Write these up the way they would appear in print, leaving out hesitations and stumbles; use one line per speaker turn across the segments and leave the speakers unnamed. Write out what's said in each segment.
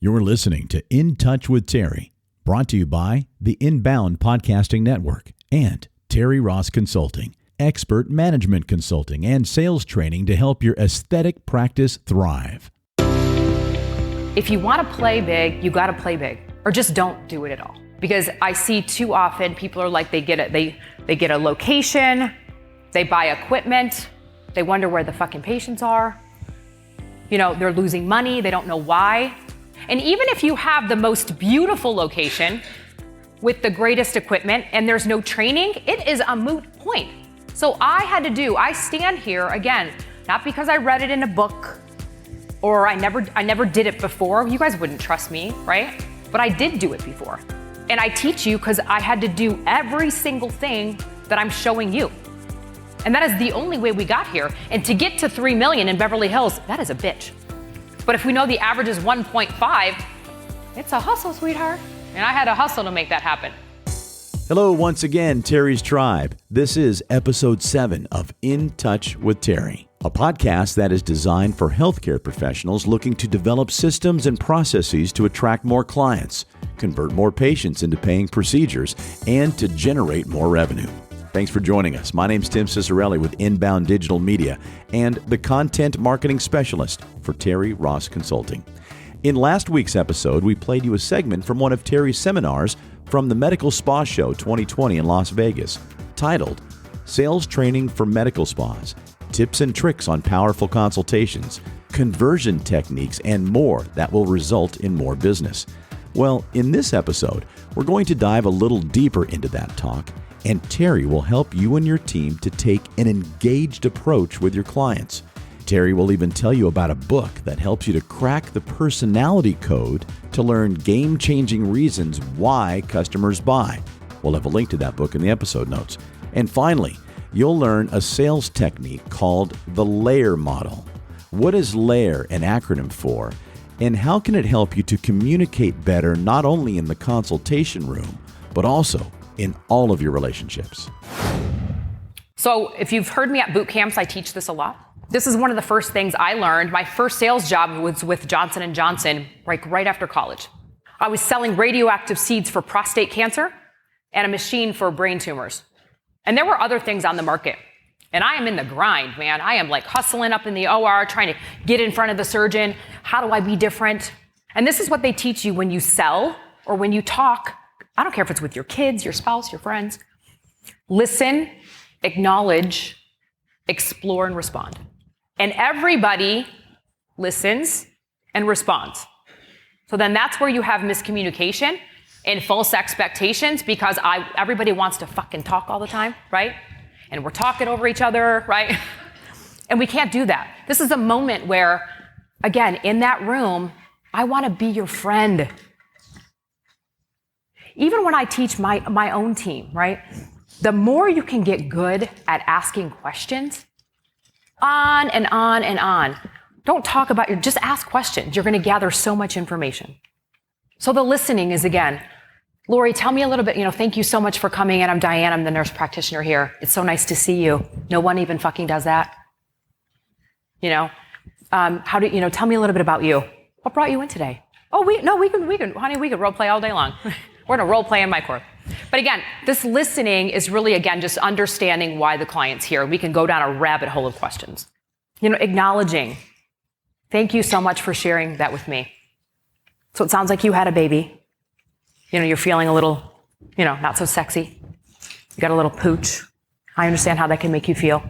You're listening to In Touch with Terri, brought to you by the Inbound Podcasting Network and Terri Ross Consulting, expert management consulting and sales training to help your aesthetic practice thrive.
If you want to play big, you got to play big, or just don't do it at all. Because I see too often people are like, they get a location, they buy equipment, they wonder where the fucking patients are. You know, they're losing money, they don't know why. And even if you have the most beautiful location with the greatest equipment and there's no training, it is a moot point. So I stand here again, not because I read it in a book or I never did it before. You guys wouldn't trust me, right? But I did do it before. And I teach you because I had to do every single thing that I'm showing you. And that is the only way we got here. And to get to 3 million in Beverly Hills, that is a bitch. But if we know the average is 1.5, it's a hustle, sweetheart. And I had to hustle to make that happen.
Hello once again, Terri's Tribe. This is episode 7 of In Touch with Terri, a podcast that is designed for healthcare professionals looking to develop systems and processes to attract more clients, convert more patients into paying procedures, and to generate more revenue. Thanks for joining us. My name's Tim Cicciarelli with Inbound Digital Media and the Content Marketing Specialist for Terri Ross Consulting. In last week's episode, we played you a segment from one of Terri's seminars from the Medical Spa Show 2020 in Las Vegas, titled Sales Training for Medical Spas, Tips and Tricks on Powerful Consultations, Conversion Techniques, and more that will result in more business. Well, in this episode, we're going to dive a little deeper into that talk, and Terri will help you and your team to take an engaged approach with your clients. Terri will even tell you about a book that helps you to crack the personality code to learn game-changing reasons why customers buy. We'll have a link to that book in the episode notes. And finally, you'll learn a sales technique called the LAYER model. What is LAYER an acronym for? And how can it help you to communicate better not only in the consultation room, but also in all of your relationships?
So if you've heard me at boot camps, I teach this a lot. This is one of the first things I learned. My first sales job was with Johnson & Johnson, right after college. I was selling radioactive seeds for prostate cancer and a machine for brain tumors. And there were other things on the market. And I am in the grind, man. I am like hustling up in the OR, trying to get in front of the surgeon. How do I be different? And this is what they teach you when you sell or when you talk. I don't care if it's with your kids, your spouse, your friends. Listen, acknowledge, explore, and respond. And everybody listens and responds. So then that's where you have miscommunication and false expectations because everybody wants to fucking talk all the time, right? And we're talking over each other, right? And we can't do that. This is a moment where, again, in that room, I want to be your friend. Even when I teach my own team, right? The more you can get good at asking questions, on and on and on. Don't talk about just ask questions. You're going to gather so much information. So the listening is, again, Lori, tell me a little bit, thank you so much for coming in. I'm Diane. I'm the nurse practitioner here. It's so nice to see you. No one even fucking does that. Tell me a little bit about you. What brought you in today? Oh, we can role play all day long. We're going to role play in my course. But again, this listening is really, again, just understanding why the client's here. We can go down a rabbit hole of questions. Acknowledging. Thank you so much for sharing that with me. So it sounds like you had a baby. You're feeling a little, not so sexy. You got a little pooch. I understand how that can make you feel.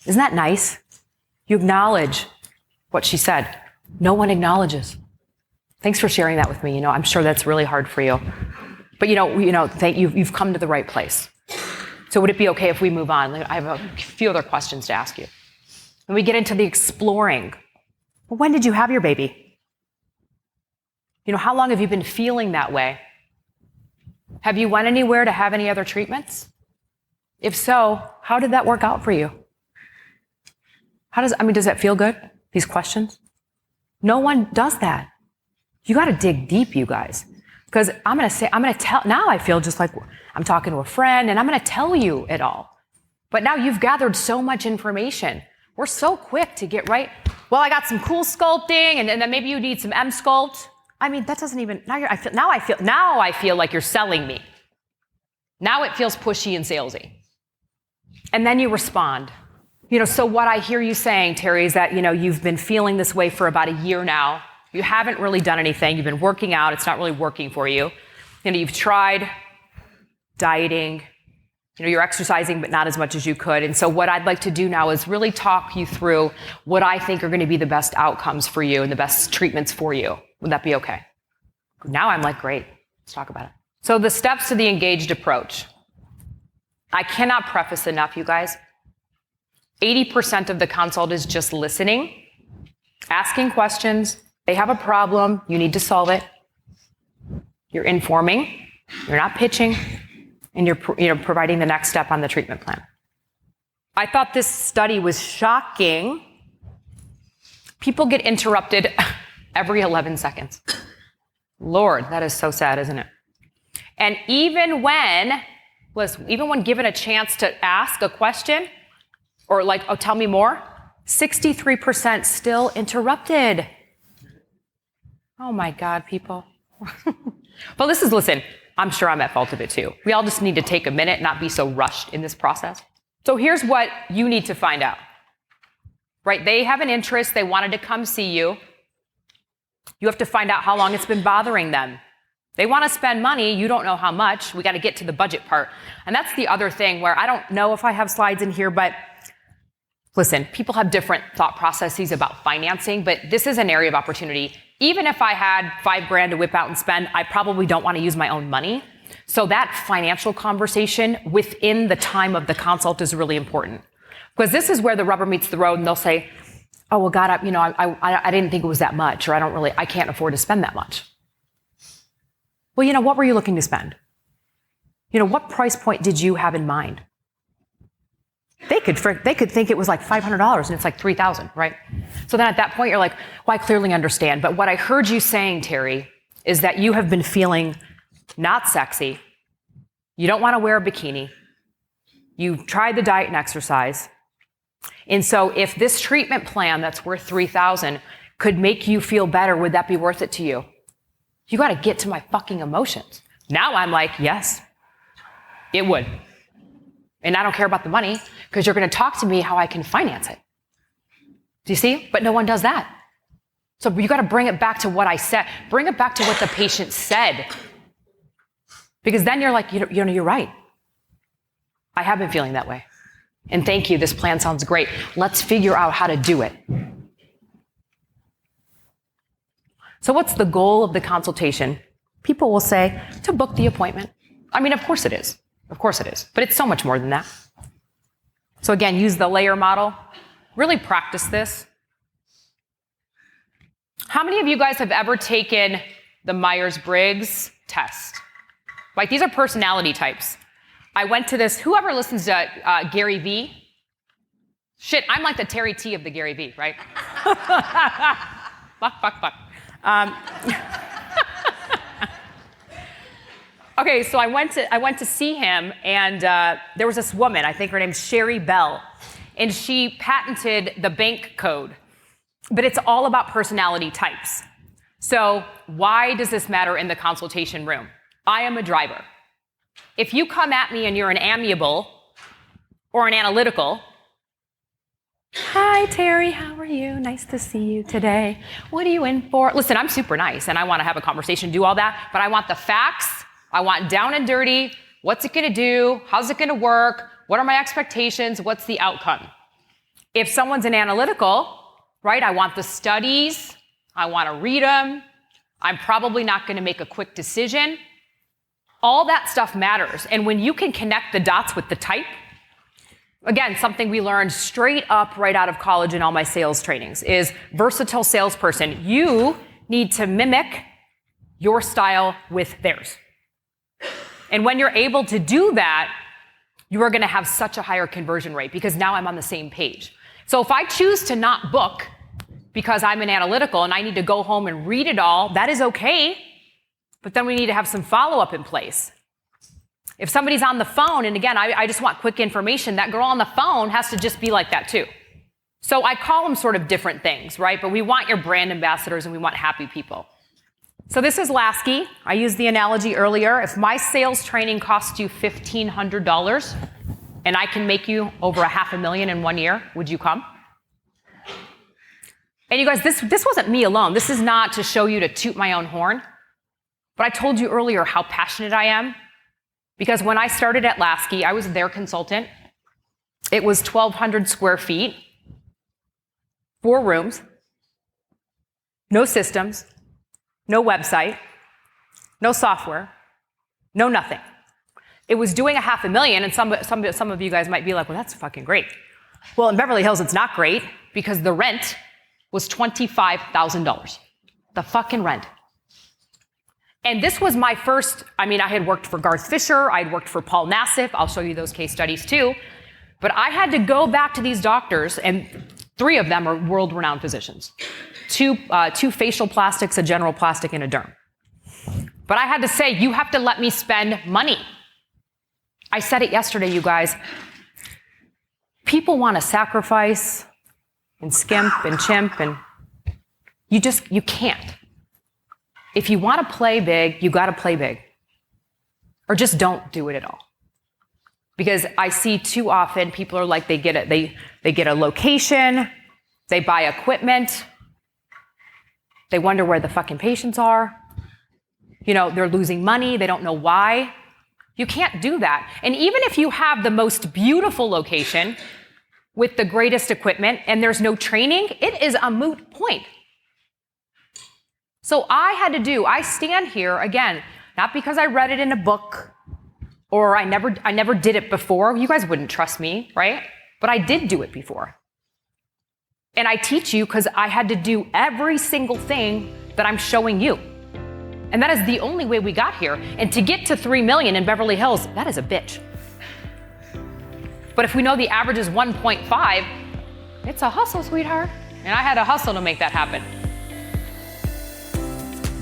Isn't that nice? You acknowledge what she said. No one acknowledges. Thanks for sharing that with me. I'm sure that's really hard for you. But thank you. You've come to the right place. So would it be okay if we move on? I have a few other questions to ask you. And we get into the exploring. Well, when did you have your baby? How long have you been feeling that way? Have you went anywhere to have any other treatments? If so, how did that work out for you? Does that feel good? These questions? No one does that. You got to dig deep, you guys. Because I'm going to tell, now I feel just like I'm talking to a friend and I'm going to tell you it all. But now you've gathered so much information. We're so quick to get right. Well, I got some cool sculpting and then maybe you need some M-Sculpt. I mean, that doesn't even, now I feel like you're selling me. Now it feels pushy and salesy. And then you respond. So what I hear you saying, Terri, is that, you've been feeling this way for about a year now. You haven't really done anything. You've been working out. It's not really working for you. You've tried dieting. You're exercising, but not as much as you could. And so what I'd like to do now is really talk you through what I think are going to be the best outcomes for you and the best treatments for you. Would that be okay? Now I'm like, great. Let's talk about it. So the steps to the engaged approach. I cannot preface enough, you guys. 80% of the consult is just listening, asking questions. They have a problem. You need to solve it. You're informing. You're not pitching. And you're providing the next step on the treatment plan. I thought this study was shocking. People get interrupted every 11 seconds. Lord, that is so sad, isn't it? And even when given a chance to ask a question, or like, oh, tell me more, 63% still interrupted. Oh my God, people. But listen, I'm sure I'm at fault of it too. We all just need to take a minute, not be so rushed in this process. So here's what you need to find out, right? They have an interest. They wanted to come see you. You have to find out how long it's been bothering them. They want to spend money. You don't know how much. We got to get to the budget part. And that's the other thing where I don't know if I have slides in here, but listen, people have different thought processes about financing, but this is an area of opportunity. Even if I had $5,000 to whip out and spend, I probably don't want to use my own money. So that financial conversation within the time of the consult is really important. Because this is where the rubber meets the road and they'll say, oh, well, God, I didn't think it was that much, or I can't afford to spend that much. Well, what were you looking to spend? What price point did you have in mind? They could think it was like $500 and it's like $3,000, right? So then at that point, you're like, well, I clearly understand. But what I heard you saying, Terri, is that you have been feeling not sexy. You don't want to wear a bikini. You tried the diet and exercise. And so if this treatment plan that's worth $3,000 could make you feel better, would that be worth it to you? You got to get to my fucking emotions. Now I'm like, yes, it would. And I don't care about the money because you're going to talk to me how I can finance it. Do you see? But no one does that. So you got to bring it back to what I said. Bring it back to what the patient said. Because then you're like, you're right. I have been feeling that way. And thank you. This plan sounds great. Let's figure out how to do it. So what's the goal of the consultation? People will say, to book the appointment. I mean, of course it is. Of course it is. But it's so much more than that. So again, use the layer model. Really practice this. How many of you guys have ever taken the Myers-Briggs test? Like, these are personality types. I went to this, whoever listens to Gary Vee. Shit, I'm like the Terri T of the Gary Vee, right? Fuck. Okay, so I went to see him, and there was this woman, I think her name's Sherry Bell, and she patented the bank code. But it's all about personality types. So why does this matter in the consultation room? I am a driver. If you come at me and you're an amiable or an analytical, hi, Terri, how are you? Nice to see you today. What are you in for? Listen, I'm super nice, and I want to have a conversation, do all that, but I want the facts. I want down and dirty. What's it going to do? How's it going to work? What are my expectations? What's the outcome? If someone's an analytical, right, I want the studies. I want to read them. I'm probably not going to make a quick decision. All that stuff matters. And when you can connect the dots with the type, again, something we learned straight up right out of college in all my sales trainings is versatile salesperson. You need to mimic your style with theirs. And when you're able to do that, you are going to have such a higher conversion rate because now I'm on the same page. So if I choose to not book because I'm an analytical and I need to go home and read it all, that is okay. But then we need to have some follow-up in place. If somebody's on the phone, and again, I just want quick information, that girl on the phone has to just be like that too. So I call them sort of different things, right? But we want your brand ambassadors and we want happy people. So this is Lasky. I used the analogy earlier. If my sales training costs you $1,500 and I can make you over $500,000 in 1 year, would you come? And you guys, this wasn't me alone. This is not to show you to toot my own horn. But I told you earlier how passionate I am. Because when I started at Lasky, I was their consultant. It was 1,200 square feet, 4 rooms, no systems, no website, no software, no nothing. It was doing $500,000, and some of you guys might be like, well, that's fucking great. Well, in Beverly Hills, it's not great because the rent was $25,000. The fucking rent. And this was my first, I had worked for Garth Fisher, I had worked for Paul Nassif, I'll show you those case studies too. But I had to go back to these doctors, and 3 of them are world-renowned physicians. 2 facial plastics, a general plastic, and a derm. But I had to say, you have to let me spend money. I said it yesterday, you guys. People want to sacrifice and skimp and chimp, and you can't. If you want to play big, you got to play big. Or just don't do it at all. Because I see too often people are like, they get a location, they buy equipment, they wonder where the fucking patients are. They're losing money, they don't know why. You can't do that. And even if you have the most beautiful location with the greatest equipment and there's no training, it is a moot point. So I stand here, again, not because I read it in a book or I never did it before. You guys wouldn't trust me, right? But I did do it before. And I teach you because I had to do every single thing that I'm showing you. And that is the only way we got here. And to get to 3 million in Beverly Hills, that is a bitch. But if we know the average is 1.5, it's a hustle, sweetheart. And I had to hustle to make that happen.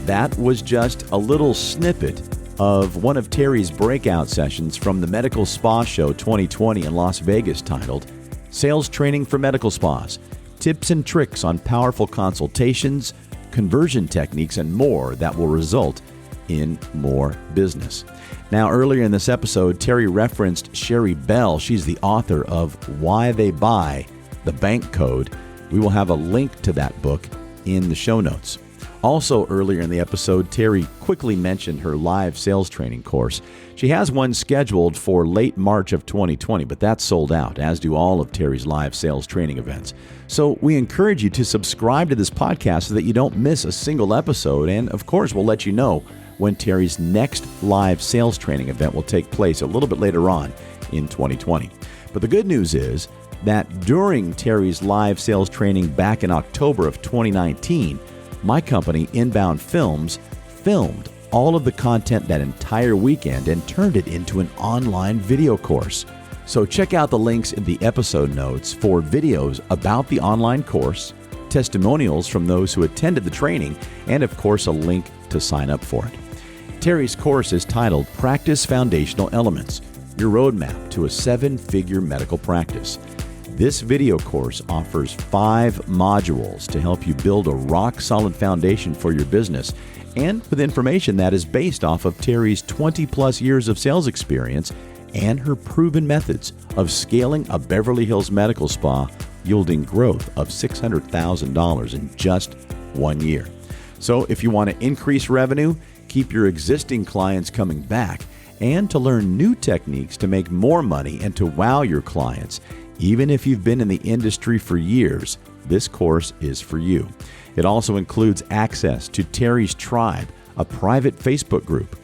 That was just a little snippet of one of Terri's breakout sessions from the Medical Spa Show 2020 in Las Vegas, titled Sales Training for Medical Spas, Tips and Tricks on Powerful Consultations, Conversion Techniques, and more that will result in more business. Now, earlier in this episode, Terri referenced Sherry Bell. She's the author of Why They Buy, the Bank Code. We will have a link to that book in the show notes. Also, earlier in the episode, Terri quickly mentioned her live sales training course. She has one scheduled for late March of 2020, but that's sold out, as do all of Terri's live sales training events. So we encourage you to subscribe to this podcast so that you don't miss a single episode. And of course, we'll let you know when Terri's next live sales training event will take place a little bit later on in 2020. But the good news is that during Terri's live sales training back in October of 2019, my company, Inbound Films, filmed all of the content that entire weekend and turned it into an online video course. So check out the links in the episode notes for videos about the online course, testimonials from those who attended the training, and of course a link to sign up for it. Terri's course is titled Practice Foundational Elements, Your Roadmap to a 7-Figure Medical Practice. This video course offers 5 modules to help you build a rock-solid foundation for your business, and with information that is based off of Terri's 20-plus years of sales experience and her proven methods of scaling a Beverly Hills medical spa, yielding growth of $600,000 in just 1 year. So if you want to increase revenue, keep your existing clients coming back, and to learn new techniques to make more money and to wow your clients, even if you've been in the industry for years, this course is for you. It also includes access to Terri's Tribe, a private Facebook group,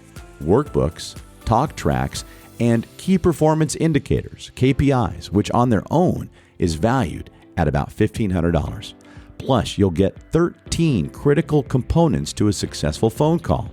workbooks, talk tracks, and key performance indicators, KPIs, which on their own is valued at about $1,500. Plus, you'll get 13 critical components to a successful phone call.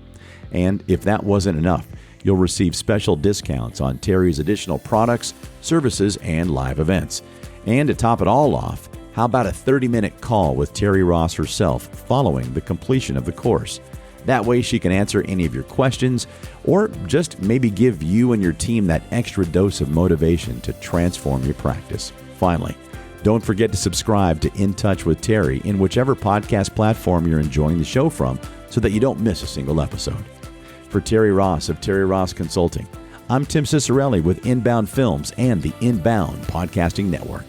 And if that wasn't enough, you'll receive special discounts on Terri's additional products, services, and live events. And to top it all off, how about a 30-minute call with Terri Ross herself following the completion of the course? That way she can answer any of your questions or just maybe give you and your team that extra dose of motivation to transform your practice. Finally, don't forget to subscribe to In Touch with Terri in whichever podcast platform you're enjoying the show from, so that you don't miss a single episode. For Terri Ross of Terri Ross Consulting, I'm Tim Cicciarelli with Inbound Films and the Inbound Podcasting Network.